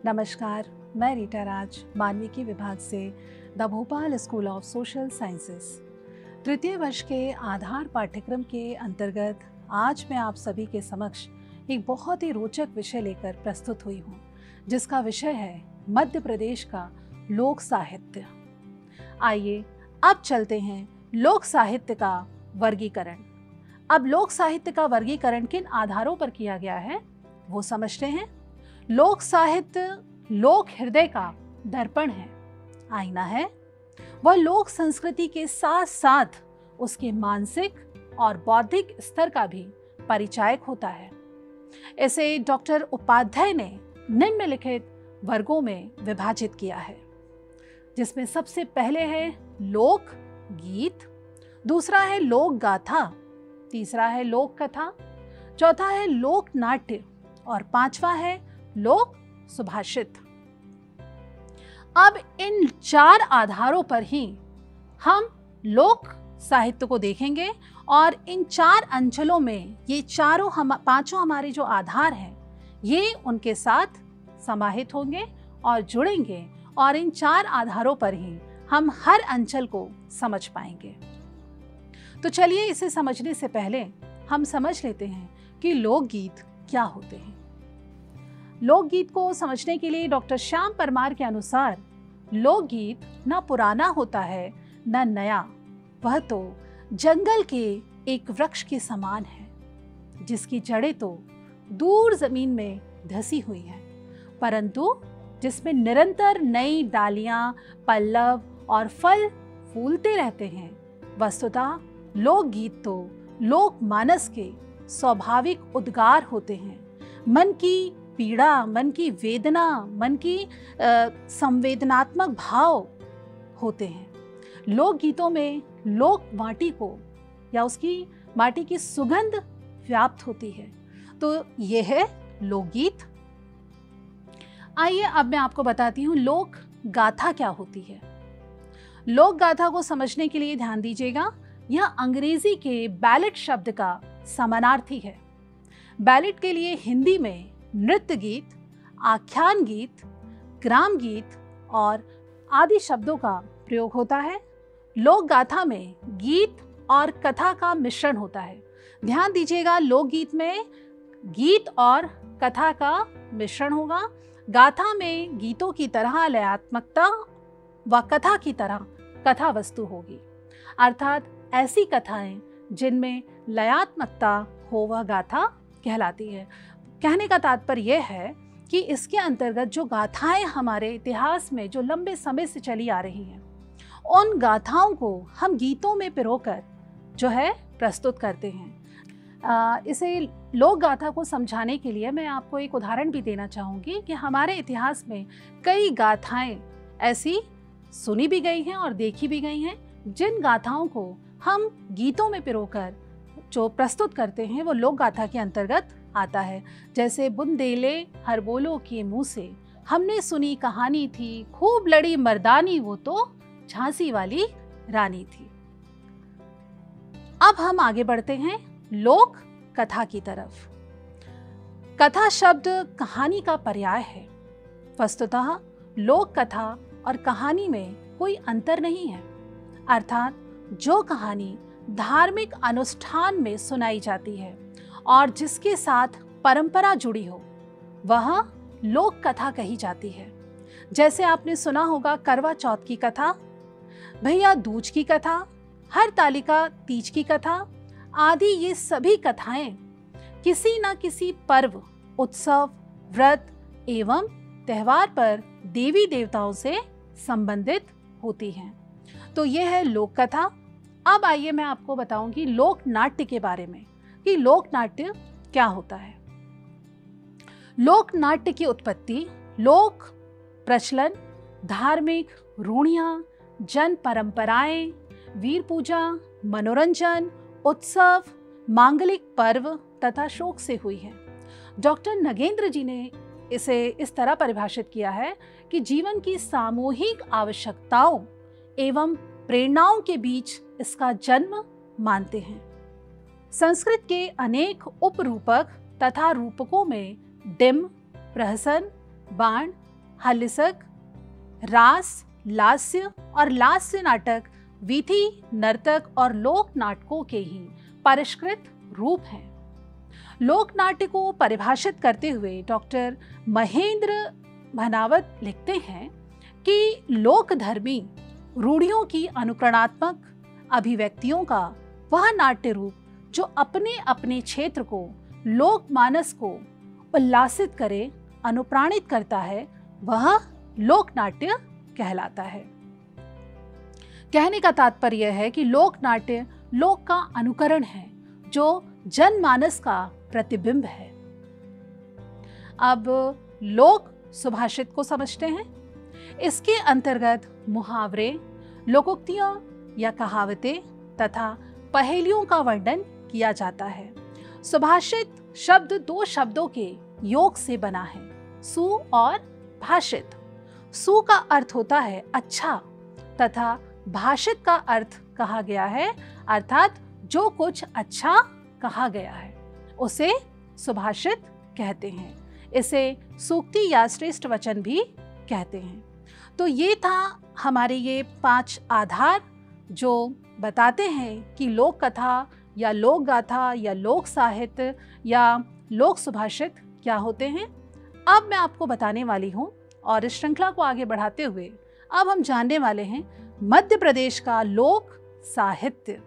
नमस्कार, मैं रीटा राज मानविकी विभाग से the Bhopal school of social sciences तृतीय वर्ष के आधार पाठ्यक्रम के अंतर्गत आज मैं आप सभी के समक्ष एक बहुत ही रोचक विषय लेकर प्रस्तुत हुई हूँ, जिसका विषय है मध्य प्रदेश का लोक साहित्य। आइए अब चलते हैं लोक साहित्य का वर्गीकरण। अब लोक साहित्य का वर्गीकरण किन आधारों पर किया गया है वो समझते हैं। लोक साहित्य लोक हृदय का दर्पण है, आईना है। वह लोक संस्कृति के साथ साथ उसके मानसिक और बौद्धिक स्तर का भी परिचायक होता है। इसे डॉक्टर उपाध्याय ने निम्नलिखित वर्गों में विभाजित किया है, जिसमें सबसे पहले है लोक गीत, दूसरा है लोक गाथा, तीसरा है लोक कथा, चौथा है लोक नाट्य और पांचवा है लोक सुभाषित। अब इन चार आधारों पर ही हम लोक साहित्य को देखेंगे और इन चार अंचलों में ये पांचों हमारे जो आधार हैं ये उनके साथ समाहित होंगे और जुड़ेंगे और इन चार आधारों पर ही हम हर अंचल को समझ पाएंगे। तो चलिए इसे समझने से पहले हम समझ लेते हैं कि लोकगीत क्या होते हैं। लोकगीत को समझने के लिए डॉक्टर श्याम परमार के अनुसार लोकगीत न पुराना होता है न नया, वह तो जंगल के एक वृक्ष के समान है, जिसकी जड़ें तो दूर जमीन में धसी हुई हैं, परंतु जिसमें निरंतर नई डालियां, पल्लव और फल फूलते रहते हैं। वस्तुतः लोकगीत तो लोकमानस के स्वाभाविक उद्गार होते हैं। मन की पीड़ा, मन की वेदना, मन की संवेदनात्मक भाव होते हैं। लोकगीतों में लोक माटी को या उसकी माटी की सुगंध व्याप्त होती है, तो यह है लोकगीत। आइए अब मैं आपको बताती हूँ लोक गाथा क्या होती है। लोक गाथा को समझने के लिए ध्यान दीजिएगा, यह अंग्रेजी के बैलेट शब्द का समानार्थी है। बैलेट के लिए हिंदी में नृत्य गीत, आख्यान गीत, ग्राम गीत और आदि शब्दों का प्रयोग होता है। लोक गाथा में गीत और कथा का मिश्रण होता है। ध्यान दीजिएगा, लोकगीत में गीत और कथा का मिश्रण होगा। गाथा में गीतों की तरह लयात्मकता व कथा की तरह कथा वस्तु होगी, अर्थात ऐसी कथाएं जिनमें लयात्मकता हो वह गाथा कहलाती है। कहने का तात्पर्य यह है कि इसके अंतर्गत जो गाथाएं हमारे इतिहास में जो लंबे समय से चली आ रही हैं, उन गाथाओं को हम गीतों में पिरोकर जो है प्रस्तुत करते हैं। इसे लोक गाथा को समझाने के लिए मैं आपको एक उदाहरण भी देना चाहूँगी कि हमारे इतिहास में कई गाथाएं ऐसी सुनी भी गई हैं और देखी भी गई हैं, जिन गाथाओं को हम गीतों में पिरोकर जो प्रस्तुत करते हैं वो लोक गाथा के अंतर्गत आता है। जैसे बुंदेले हर बोलो के मुंह से, हमने सुनी कहानी थी, खूब लड़ी मर्दानी, वो तो झांसी वाली रानी थी। अब हम आगे बढ़ते हैं लोक कथा की तरफ। कथा शब्द कहानी का पर्याय है। वस्तुतः लोक कथा और कहानी में कोई अंतर नहीं है, अर्थात जो कहानी धार्मिक अनुष्ठान में सुनाई जाती है और जिसके साथ परंपरा जुड़ी हो वह लोक कथा कही जाती है। जैसे आपने सुना होगा करवा चौथ की कथा, भैया दूज की कथा, हर तालिका तीज की कथा आदि। ये सभी कथाएं किसी न किसी पर्व, उत्सव, व्रत एवं त्योहार पर देवी देवताओं से संबंधित होती हैं। तो यह है लोक कथा। अब आइए मैं आपको बताऊंगी लोक नाट्य के बारे में कि लोक नाट्य क्या होता है। लोक नाट्य की उत्पत्ति लोक प्रचलन, धार्मिक रूढ़ियां, जन परंपराएं, वीर पूजा, मनोरंजन, उत्सव, मांगलिक पर्व तथा शोक से हुई है। डॉक्टर नगेंद्र जी ने इसे इस तरह परिभाषित किया है कि जीवन की सामूहिक आवश्यकताओं एवं प्रेरणाओं के बीच इसका जन्म मानते हैं। संस्कृत के अनेक उपरूपक तथा रूपकों में डिम, प्रहसन, बाण हल्लिसक, रास, लास्य और लास्य नाटक वीथी, नर्तक और लोक नाटकों के ही परिष्कृत रूप हैं। लोक नाट्य को परिभाषित करते हुए डॉक्टर महेंद्र भनावत लिखते हैं कि लोकधर्मी रूढ़ियों की अनुकरणात्मक अभिव्यक्तियों का वह नाट्य रूप जो अपने अपने क्षेत्र को, लोकमानस को उल्लासित करे, अनुप्राणित करता है, वह लोक नाट्य कहलाता है। कहने का तात्पर्य है कि लोक नाट्य लोक का अनुकरण है जो जनमानस का प्रतिबिंब है। अब लोक सुभाषित को समझते हैं। इसके अंतर्गत मुहावरे, लोकोक्तियां या कहावतें तथा पहेलियों का वर्णन किया जाता है। सुभाषित शब्द दो शब्दों के योग से बना है, सु और भाषित। सु का अर्थ होता है अच्छा तथा भाषित का अर्थ कहा गया है, अर्थात जो कुछ अच्छा कहा गया है उसे सुभाषित कहते हैं। इसे सूक्ति या श्रेष्ठ वचन भी कहते हैं। तो ये था हमारे ये 5 आधार जो बताते हैं कि लोक कथा या लोक गाथा या लोक साहित्य या लोक सुभाषित क्या होते हैं। अब मैं आपको बताने वाली हूँ और इस श्रृंखला को आगे बढ़ाते हुए अब हम जानने वाले हैं मध्य प्रदेश का लोक साहित्य।